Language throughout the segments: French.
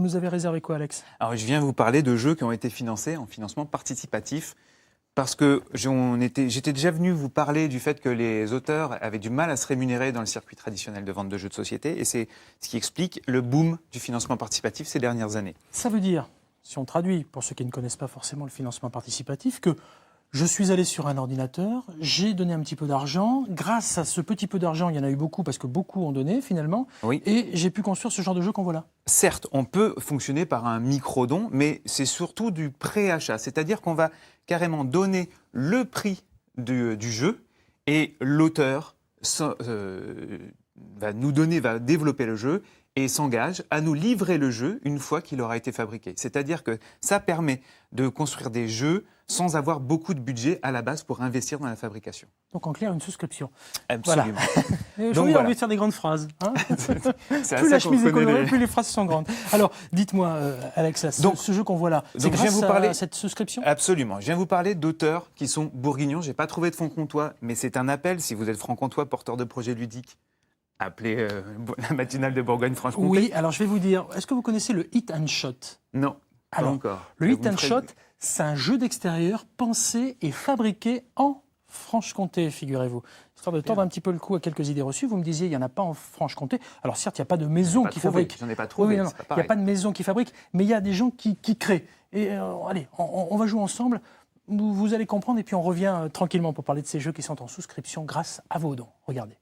nous avez réservé quoi, Alex? Alors, je viens vous parler de jeux qui ont été financés en financement participatif. Parce que j'étais déjà venu vous parler du fait que les auteurs avaient du mal à se rémunérer dans le circuit traditionnel de vente de jeux de société. Et c'est ce qui explique le boom du financement participatif ces dernières années. Ça veut dire, si on traduit, pour ceux qui ne connaissent pas forcément le financement participatif, que je suis allé sur un ordinateur, j'ai donné un petit peu d'argent. Grâce à ce petit peu d'argent, il y en a eu beaucoup, parce que beaucoup ont donné finalement. Oui. Et j'ai pu construire ce genre de jeu qu'on voit là. Certes, on peut fonctionner par un micro-don, mais c'est surtout du pré-achat. C'est-à-dire qu'on va carrément donner le prix du jeu et l'auteur va développer le jeu et s'engage à nous livrer le jeu une fois qu'il aura été fabriqué. C'est-à-dire que ça permet de construire des jeux sans avoir beaucoup de budget à la base pour investir dans la fabrication. Donc en clair, une souscription. Absolument. Voilà. J'ai envie de faire des grandes phrases. Hein. Plus la chemise est colorée, plus les phrases sont grandes. Alors, dites-moi, Alex, ce jeu qu'on voit là, c'est grâce à cette souscription? Absolument. Je viens vous parler d'auteurs qui sont bourguignons. Je n'ai pas trouvé de franc-comtois, mais c'est un appel, si vous êtes franc-comtois, porteur de projets ludiques, appelez la matinale de Bourgogne-Franche-Comté. Oui, alors je vais vous dire, est-ce que vous connaissez le Hit and Shot? Non, alors, pas encore. Le Hit and Shot, c'est un jeu d'extérieur pensé et fabriqué en Franche-Comté, figurez-vous. Histoire de tordre un petit peu le cou à quelques idées reçues, vous me disiez, il n'y en a pas en Franche-Comté. Alors certes, il n'y a pas de maison qui fabrique. J'en ai pas trouvé, il n'y a pas de maison qui fabrique, mais il y a des gens qui créent. Et allez, on va jouer ensemble, vous allez comprendre, et puis on revient tranquillement pour parler de ces jeux qui sont en souscription grâce à vos dons. Regardez.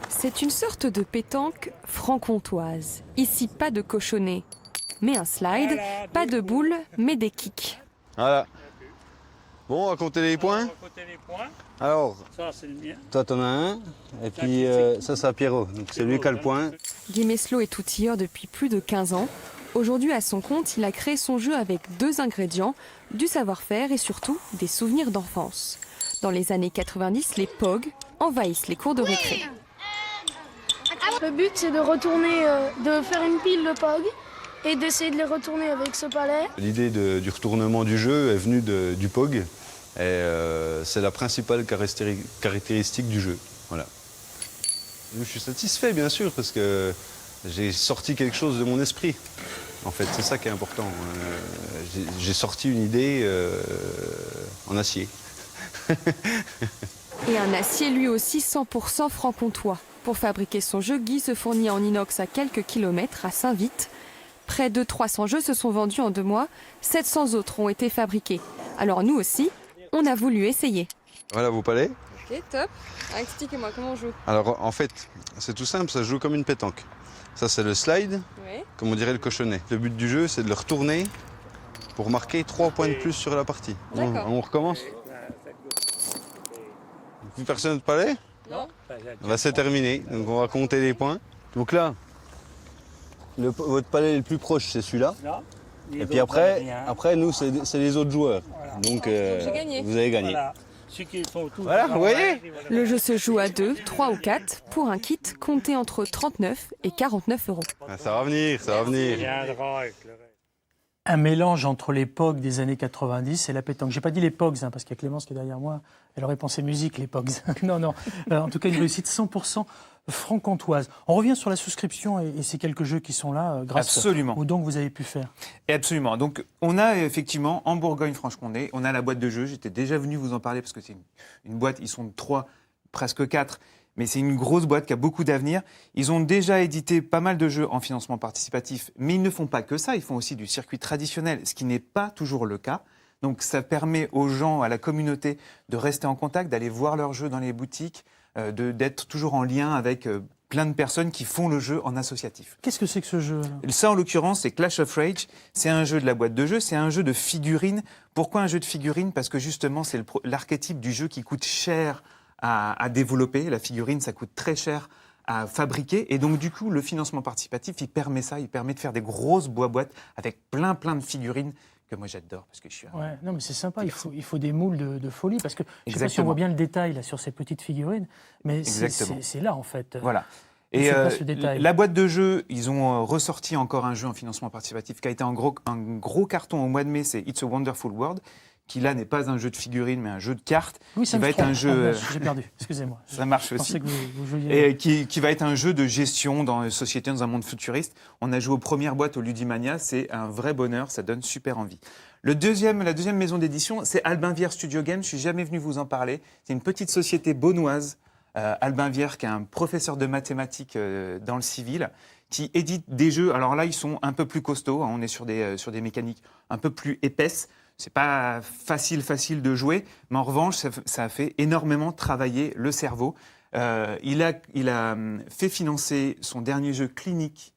C'est une sorte de pétanque franc-comtoise. Ici, pas de cochonnet, mais un slide, pas de boules, mais des kicks. Voilà. Bon, on va compter les points. On va compter les points. Alors, ça c'est le mien. Toi, t'en as un. Et puis, ça, c'est à Pierrot. Donc, c'est lui qui a le point. Guy Meslot est outilleur depuis plus de 15 ans. Aujourd'hui, à son compte, il a créé son jeu avec 2 ingrédients, du savoir-faire et surtout des souvenirs d'enfance. Dans les années 90, les POG envahissent les cours de récré. Le but, c'est de retourner, de faire une pile de POG et d'essayer de les retourner avec ce palais. L'idée du retournement du jeu est venue du POG. Et c'est la principale caractéristique du jeu. Voilà. Je suis satisfait, bien sûr, parce que j'ai sorti quelque chose de mon esprit. En fait, c'est ça qui est important. J'ai sorti une idée en acier. Et un acier lui aussi 100% franc-comtois. Pour fabriquer son jeu, Guy se fournit en inox à quelques kilomètres, à Saint-Vite. Près de 300 jeux se sont vendus en 2 mois, 700 autres ont été fabriqués. Alors nous aussi, on a voulu essayer. Voilà vos palets. Ok, top. Expliquez-moi comment on joue. Alors en fait, c'est tout simple, ça se joue comme une pétanque. Ça c'est le slide, Oui. comme on dirait le cochonnet. Le but du jeu, c'est de le retourner pour marquer 3 points de plus sur la partie. On recommence. Plus personne de palais? Non. C'est terminé, donc on va compter les points. Donc là, votre palais le plus proche, c'est celui-là. Et puis après nous, c'est les autres joueurs. Voilà. Donc j'ai gagné. vous avez gagné. Voilà. Ceux qui sont tous Voilà, vous voyez? Le jeu se joue à 2, 3 ou 4 pour un kit compté entre 39 et 49 euros. Ça va venir, ça va venir. Un mélange entre les POG des années 90 et la pétanque. J'ai pas dit les POGs, parce qu'il y a Clémence qui est derrière moi. Elle aurait pensé musique, les POGs. non. En tout cas, une réussite 100% franc-comtoise. On revient sur la souscription et ces quelques jeux qui sont là grâce aux dons que vous avez pu faire. Et absolument. Donc, on a effectivement, en Bourgogne-Franche-Comté, on a la boîte de jeux. J'étais déjà venu vous en parler parce que c'est une boîte, ils sont 3, presque 4. Mais c'est une grosse boîte qui a beaucoup d'avenir. Ils ont déjà édité pas mal de jeux en financement participatif, mais ils ne font pas que ça, ils font aussi du circuit traditionnel, ce qui n'est pas toujours le cas. Donc ça permet aux gens, à la communauté, de rester en contact, d'aller voir leurs jeux dans les boutiques, d'être toujours en lien avec plein de personnes qui font le jeu en associatif. Qu'est-ce que c'est que ce jeu? Ça, en l'occurrence, c'est Clash of Rage. C'est un jeu de la boîte de jeu, c'est un jeu de figurines. Pourquoi un jeu de figurines? Parce que justement, c'est l'archétype du jeu qui coûte cher à développer. La figurine, ça coûte très cher à fabriquer. Et donc, du coup, le financement participatif, il permet ça. Il permet de faire des grosses boîtes avec plein de figurines que moi, j'adore parce que je suis Ouais, non, mais c'est sympa. Il faut des moules de folie parce que je ne sais pas si on voit bien le détail là, sur ces petites figurines, mais c'est là, en fait. Voilà. Et la boîte de jeu, ils ont ressorti encore un jeu en financement participatif qui a été un gros carton au mois de mai, c'est It's a Wonderful World, qui là n'est pas un jeu de figurines, mais un jeu de cartes, Oui, ça qui me va être un jeu... J'ai perdu, excusez-moi. Ça marche Je aussi. pensais que vous jouiez... Et qui va être un jeu de gestion dans une société, dans un monde futuriste. On a joué aux premières boîtes au Ludimania, c'est un vrai bonheur, ça donne super envie. La deuxième maison d'édition, c'est Albin Vière Studio Games, je suis jamais venu vous en parler. C'est une petite société beaunoise, Albin Vière, qui est un professeur de mathématiques dans le civil, qui édite des jeux. Alors là, ils sont un peu plus costauds, hein, on est sur des mécaniques un peu plus épaisses. C'est pas facile de jouer, mais en revanche, ça a fait énormément travailler le cerveau. Il a fait financer son dernier jeu clinique.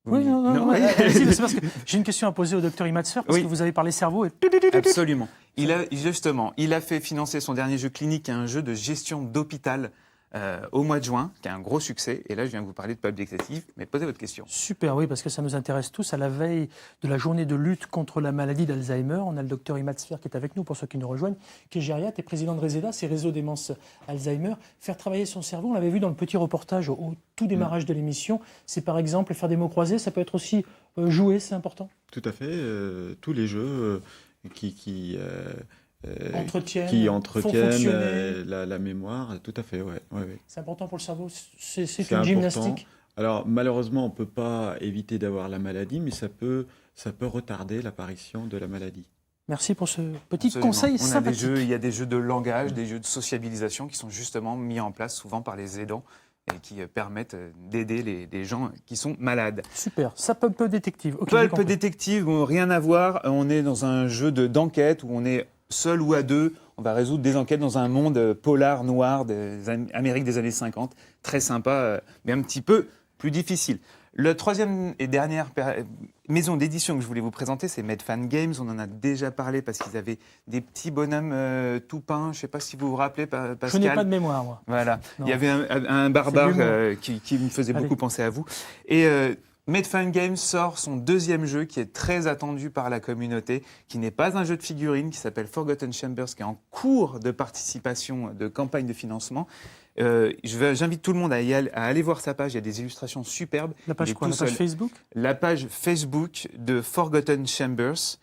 Oui, non, ouais. allez-y, c'est parce que j'ai une question à poser au docteur Imatsfer, parce Oui. que vous avez parlé cerveau et... Absolument. Il a fait financer son dernier jeu clinique, qui est un jeu de gestion d'hôpital au mois de juin, qui a un gros succès. Et là, je viens vous parler de Peuple Détective, mais posez votre question. Super, oui, parce que ça nous intéresse tous. À la veille de la journée de lutte contre la maladie d'Alzheimer, on a le docteur Imatsfer qui est avec nous, pour ceux qui nous rejoignent, qui est gériatre et président de Reseda, c'est Réseau Démence Alzheimer. Faire travailler son cerveau, on l'avait vu dans le petit reportage au tout démarrage de l'émission, c'est par exemple faire des mots croisés, ça peut être aussi jouer, c'est important. Tout à fait. Tous les jeux qui Entretiennent, qui font entretiennent fonctionner. la mémoire, tout à fait, ouais. C'est important pour le cerveau, c'est C'est une important. gymnastique. Alors malheureusement, on ne peut pas éviter d'avoir la maladie, mais ça peut retarder l'apparition de la maladie. Merci pour ce petit Absolument. conseil On a des sympathique. jeux, il y a des jeux de langage, des jeux de sociabilisation qui sont justement mis en place souvent par les aidants et qui permettent d'aider les gens qui sont malades. Super, ça Pulp Détective. Okay, j'ai Pulp compris. Détective, bon, rien à voir. On est dans un jeu d'enquête où on est seul ou à deux. On va résoudre des enquêtes dans un monde polar, noir, Amérique des années 50. Très sympa, mais un petit peu plus difficile. La troisième et dernière maison d'édition que je voulais vous présenter, c'est Medfan Games. On en a déjà parlé parce qu'ils avaient des petits bonhommes tout peints. Je ne sais pas si vous vous rappelez, Pascal. Je n'ai pas de mémoire, moi. Voilà. Non. Il y avait un barbare qui me faisait Allez. beaucoup penser à vous. Et Medfan Games sort son deuxième jeu qui est très attendu par la communauté, qui n'est pas un jeu de figurines, qui s'appelle Forgotten Chambers, qui est en cours de participation de campagne de financement. J'invite tout le monde à aller voir sa page, il y a des illustrations superbes. La page Il est quoi? tout La page seul. Facebook? La page Facebook de Forgotten Chambers,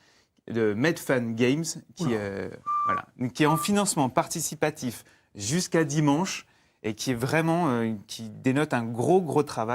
de Medfan Games, qui est en financement participatif jusqu'à dimanche et qui est vraiment, qui dénote un gros travail.